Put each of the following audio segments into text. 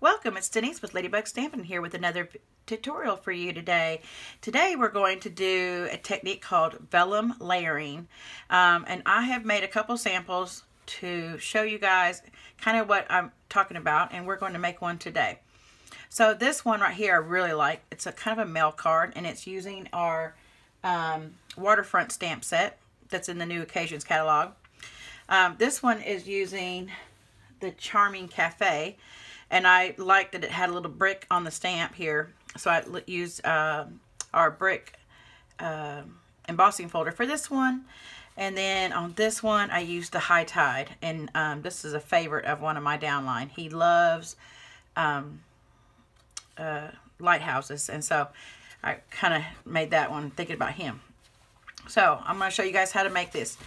Welcome, it's Denise with Ladybug Stampin here with another tutorial for you today. Today we're going to do a technique called vellum layering. And I have made a couple samples to show you guys kind of what I'm talking about, and we're going to make one today. So this one right here I really like. It's a kind of a mail card, and it's using our waterfront stamp set that's in the New Occasions catalog. This one is using the Charming Cafe, and I liked that it had a little brick on the stamp here, so I used our brick embossing folder for this one. And then on this one I used the High Tide, and this is a favorite of one of my downline. He loves lighthouses, and so I kind of made that one thinking about him. So I'm going to show you guys how to make this.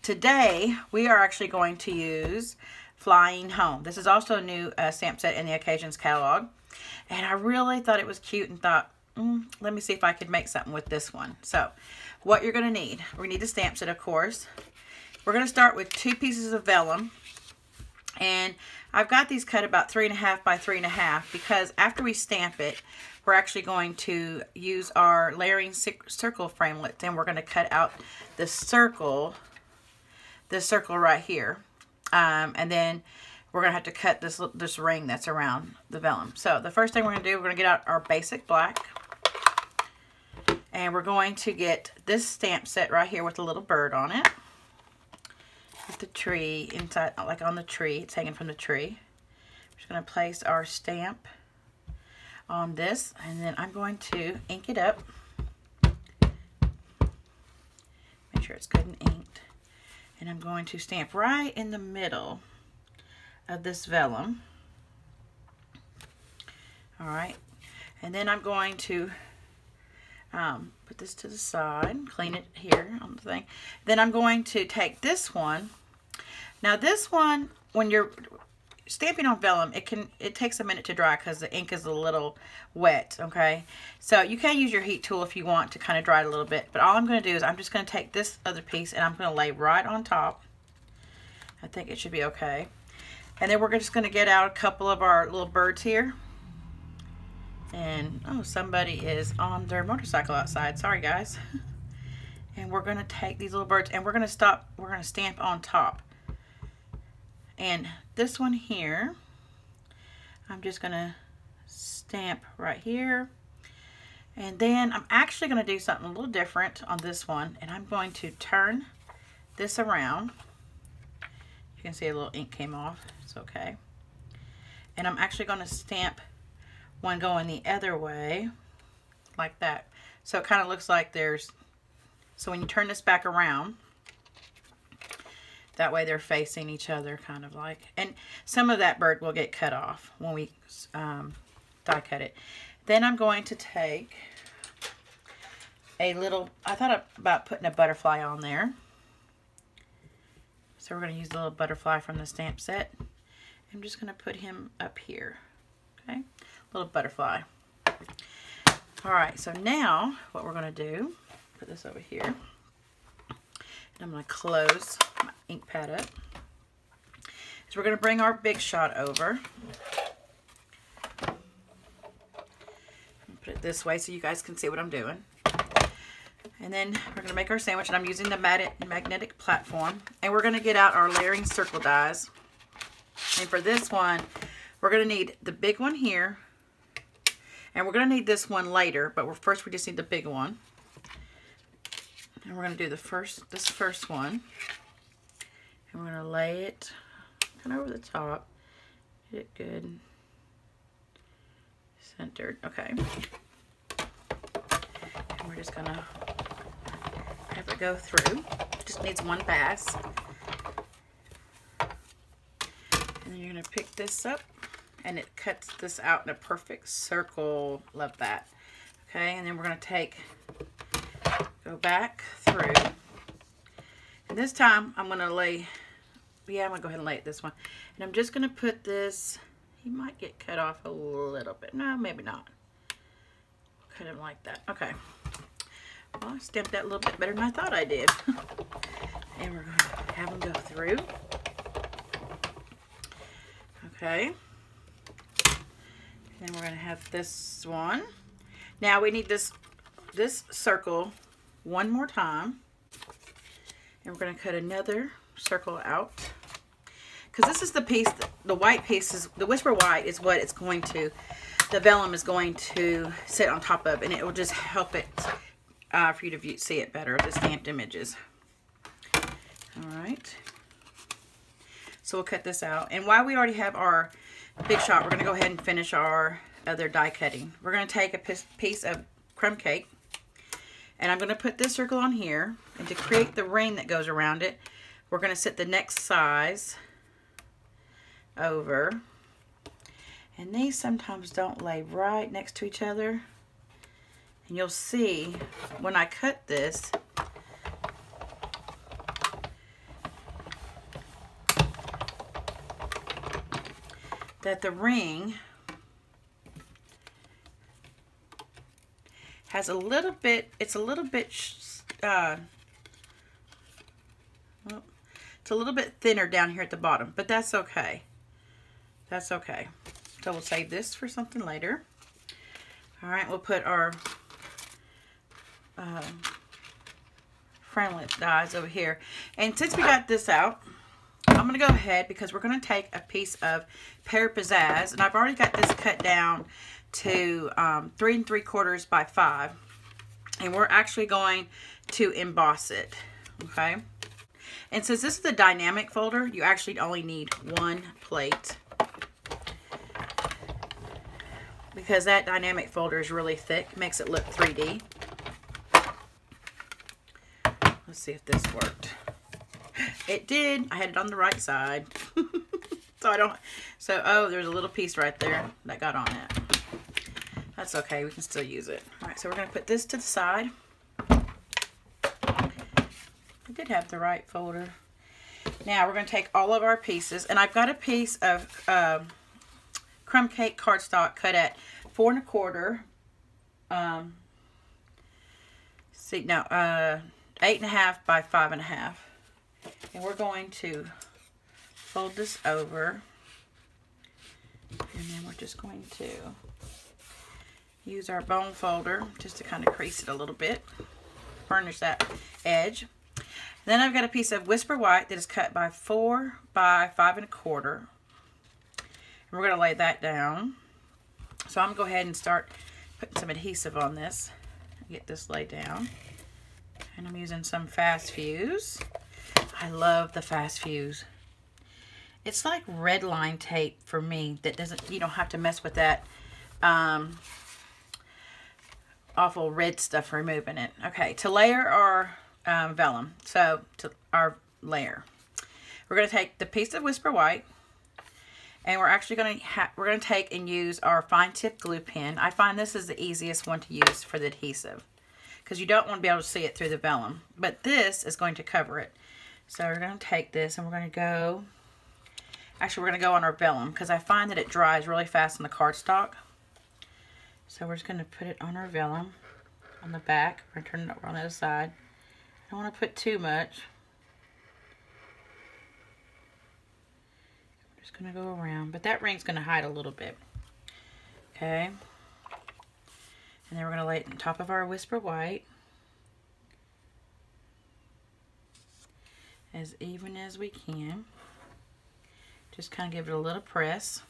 Today we are actually going to use Flying Home. This is also a new stamp set in the Occasions catalog, and I really thought it was cute and thought, let me see if I could make something with this one. So what you're going to need, we need the stamp set, of course. We're going to start with 2 pieces of vellum, and I've got these cut about 3.5 by 3.5 because after we stamp it, we're actually going to use our layering circle framelit, and we're going to cut out the circle, this circle right here. And then we're going to have to cut this ring that's around the vellum. So the first thing we're going to do, we're going to get out our basic black. And we're going to get this stamp set right here with a little bird on it. With the tree inside, like on the tree. It's hanging from the tree. We're just going to place our stamp on this. And then I'm going to ink it up. Make sure it's good and inked. And I'm going to stamp right in the middle of this vellum. All right. And then I'm going to put this to the side, clean it here on the thing. Then I'm going to take this one. Now this one, when you're stamping on vellum, it takes a minute to dry because the ink is a little wet, okay? So you can use your heat tool if you want to kind of dry it a little bit, but all I'm going to do is I'm just going to take this other piece and I'm going to lay right on top. I think it should be okay. And then we're just going to get out a couple of our little birds here. And oh, somebody is on their motorcycle outside. Sorry guys. And we're going to take these little birds and we're going to stamp on top. And this one here, I'm just going to stamp right here. And then I'm actually going to do something a little different on this one. And I'm going to turn this around. You can see a little ink came off. It's okay. And I'm actually going to stamp one going the other way, like that. So it kind of looks like there's, so when you turn this back around, that way they're facing each other, kind of like. And some of that bird will get cut off when we die cut it. Then I'm going to take a little, I thought about putting a butterfly on there. So we're going to use the little butterfly from the stamp set. I'm just going to put him up here. Okay, little butterfly. All right, so now what we're going to do, put this over here. I'm going to close my ink pad up. So we're going to bring our big shot over. Put it this way so you guys can see what I'm doing. And then we're going to make our sandwich, and I'm using the magnetic platform. And we're going to get out our layering circle dies. And for this one, we're going to need the big one here. And we're going to need this one later, but first we just need the big one. And we're going to do this first one. And we're going to lay it kind of over the top. Get it good centered. Okay. And we're just going to have it go through. Just needs one pass. And then you're going to pick this up, and it cuts this out in a perfect circle. Love that. Okay, and then we're going to go back through. And this time I'm going to lay, I'm going to go ahead and lay it this one. And I'm just going to put this, he might get cut off a little bit. No, maybe not. Cut him like that. Okay. Well, I stamped that a little bit better than I thought I did. And we're going to have them go through. Okay. Then we're going to have this one. Now we need this circle one more time. And we're going to cut another circle out. Because this is the piece, the white piece, is the Whisper White is what it's going to, the vellum is going to sit on top of. And it will just help it for you to see it better, the stamped images. Alright. So we'll cut this out. And while we already have our Big Shot, we're going to go ahead and finish our other die cutting. We're going to take a piece of crumb cake. And I'm going to put this circle on here. And to create the ring that goes around it, we're going to set the next size over. And these sometimes don't lay right next to each other. And you'll see when I cut this, that the ring has a little bit, it's a little bit thinner down here at the bottom, but that's okay. That's okay. So we'll save this for something later. All right, we'll put our framelit dies over here. And since we got this out, I'm going to go ahead because we're going to take a piece of Pear Pizzazz, and I've already got this cut down to 3 3/4 by 5, and we're actually going to emboss it. Okay, and since this is the dynamic folder, you actually only need one plate because that dynamic folder is really thick, makes it look 3D. Let's see if this worked. It did. I had it on the right side. Oh, there's a little piece right there that got on it. That's okay. We can still use it. All right, so we're going to put this to the side. I did have the right folder. Now we're going to take all of our pieces, and I've got a piece of crumb cake cardstock cut at 4 1/4. 8.5 by 5.5. And we're going to fold this over, and then we're just going to use our bone folder just to kind of crease it a little bit, burnish that edge. Then I've got a piece of Whisper White that is cut by 4 by 5 1/4. And we're going to lay that down. So I'm going to go ahead and start putting some adhesive on this. Get this laid down. And I'm using some Fast Fuse. I love the Fast Fuse. It's like red line tape for me that doesn't, you don't have to mess with that awful red stuff removing it. Okay, to layer our vellum, so to our layer, we're going to take the piece of Whisper White, and we're actually going to take and use our fine tip glue pen. I find this is the easiest one to use for the adhesive because you don't want to be able to see it through the vellum, but this is going to cover it. So we're going to take this and we're going to go, actually we're going to go on our vellum because I find that it dries really fast on the cardstock. So we're just going to put it on our vellum on the back. We're going to turn it over on the other side. I don't want to put too much. I'm just going to go around, but that ring's going to hide a little bit. Okay. And then we're going to lay it on top of our Whisper White. As even as we can. Just kind of give it a little press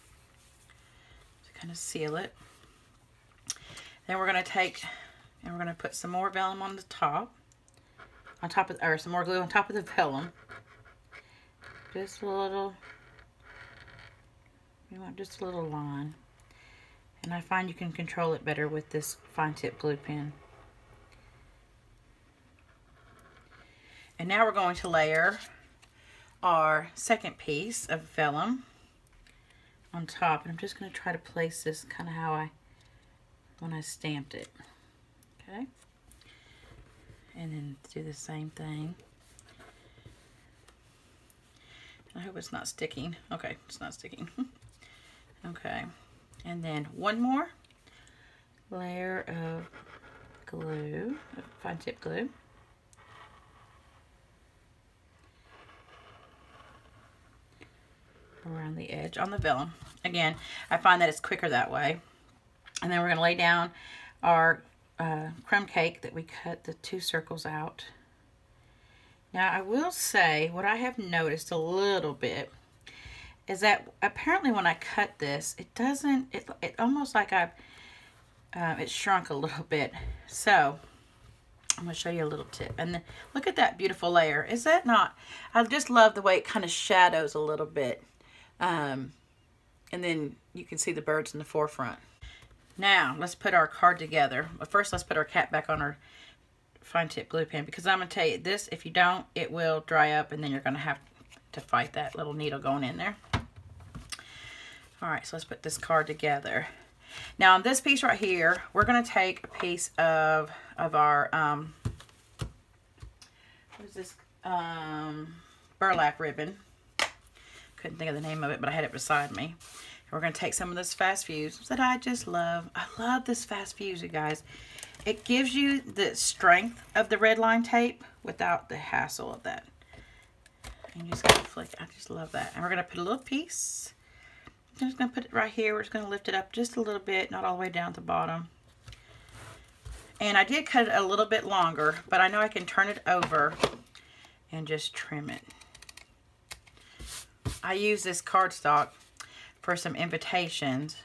to kind of seal it. Then we're going to take and we're going to put some more vellum on the top, or some more glue on top of the vellum. Just a little, you want just a little line. And I find you can control it better with this fine tip glue pen. And now we're going to layer our second piece of vellum on top. And I'm just going to try to place this kind of how when I stamped it. Okay. And then do the same thing. I hope it's not sticking. Okay, it's not sticking. Okay. And then one more layer of glue, fine tip glue. Around the edge on the vellum. Again, I find that it's quicker that way And then we're going to lay down our crumb cake that we cut the 2 circles out. Now I will say what I have noticed a little bit is that apparently when I cut this, it doesn't, it almost like it shrunk a little bit. So I'm going to show you a little tip. And then, look at that beautiful layer. Is that not? I just love the way it kind of shadows a little bit. And then you can see the birds in the forefront. Now, let's put our card together. But first, let's put our cap back on our fine tip glue pen. Because I'm going to tell you this, if you don't, it will dry up. And then you're going to have to fight that little needle going in there. Alright, so let's put this card together. Now, on this piece right here, we're going to take a piece of our, what is this, burlap ribbon. Couldn't think of the name of it, but I had it beside me. And we're going to take some of this fast fuse that I just love. I love this fast fuse, you guys. It gives you the strength of the red line tape without the hassle of that. And you just got to flick. I just love that. And we're going to put a little piece. I'm just going to put it right here. We're just going to lift it up just a little bit, not all the way down to the bottom. And I did cut it a little bit longer, but I know I can turn it over and just trim it. I use this cardstock for some invitations,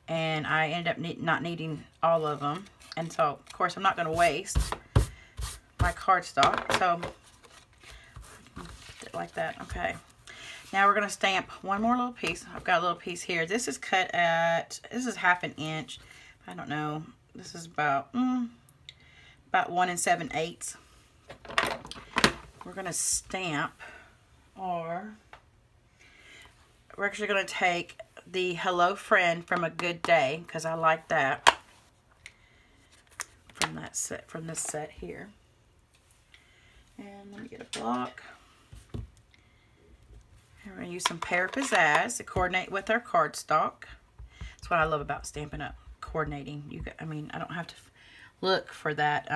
and I end up not needing all of them. And so, of course, I'm not going to waste my cardstock. So, like that. Okay. Now we're going to stamp one more little piece. I've got a little piece here. This is cut at, this is 1/2 inch. I don't know. This is about 1 7/8. We're going to stamp, or we're actually going to take the Hello Friend from A Good Day, because I like that from that set, from this set here. And let me get a block. And we're going to use some Pear Pizzazz to coordinate with our cardstock. That's what I love about Stampin' Up, coordinating. I mean, I don't have to look for that,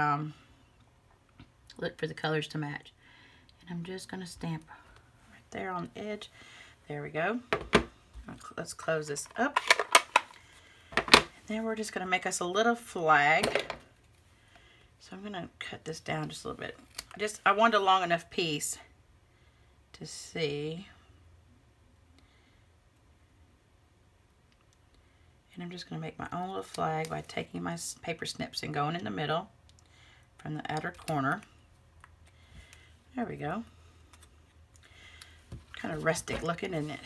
look for the colors to match. And I'm just going to stamp right there on the edge. There we go. Let's close this up. And then we're just going to make us a little flag. So I'm going to cut this down just a little bit. I wanted a long enough piece to see. And I'm just going to make my own little flag by taking my paper snips and going in the middle from the outer corner. There we go. Kind of rustic looking, isn't it?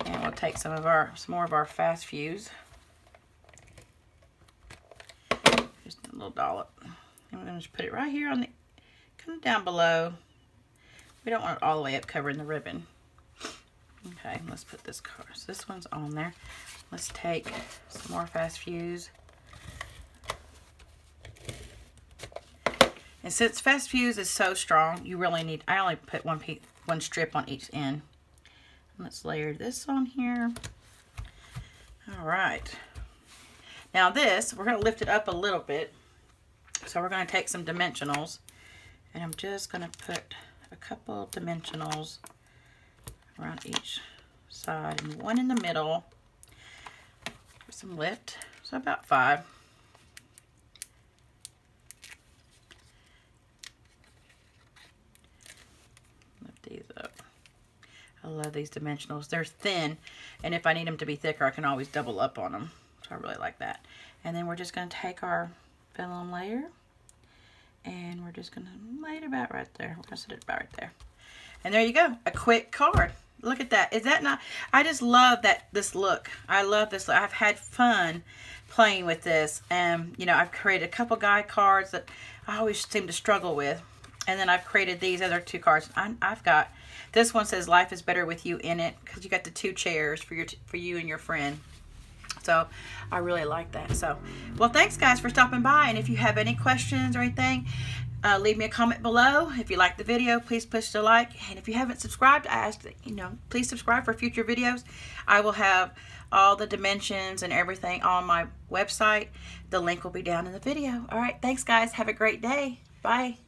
And we'll take some more of our fast fuse. Just a little dollop. And we're going to just put it right here on the, kind of down below. We don't want it all the way up covering the ribbon. Okay, let's put this card. So this one's on there. Let's take some more fast fuse. And since fast fuse is so strong, you really need, I only put one strip on each end. Let's layer this on here. All right. Now this, we're going to lift it up a little bit. So we're going to take some dimensionals, and I'm just going to put a couple dimensionals around each side and one in the middle for some lift. So about 5. Lift these up. I love these dimensionals. They're thin, and if I need them to be thicker, I can always double up on them. So I really like that. And then we're just going to take our vellum layer, and we're just going to lay it about right there. We're going to set it about right there. And there you go, a quick card. Look at that. Is that not, I just love this look. I love this look. I've had fun playing with this. And, you know, I've created a couple guide cards that I always seem to struggle with. And then I've created these other 2 cards. I've got, this one says life is better with you in it, because you got the 2 chairs for you and your friend. So I really like that. So, well, thanks guys for stopping by. And if you have any questions or anything, leave me a comment below. If you like the video, please push the like. And if you haven't subscribed, I ask that, you know, please subscribe for future videos. I will have all the dimensions and everything on my website. The link will be down in the video. All right, thanks guys. Have a great day. Bye.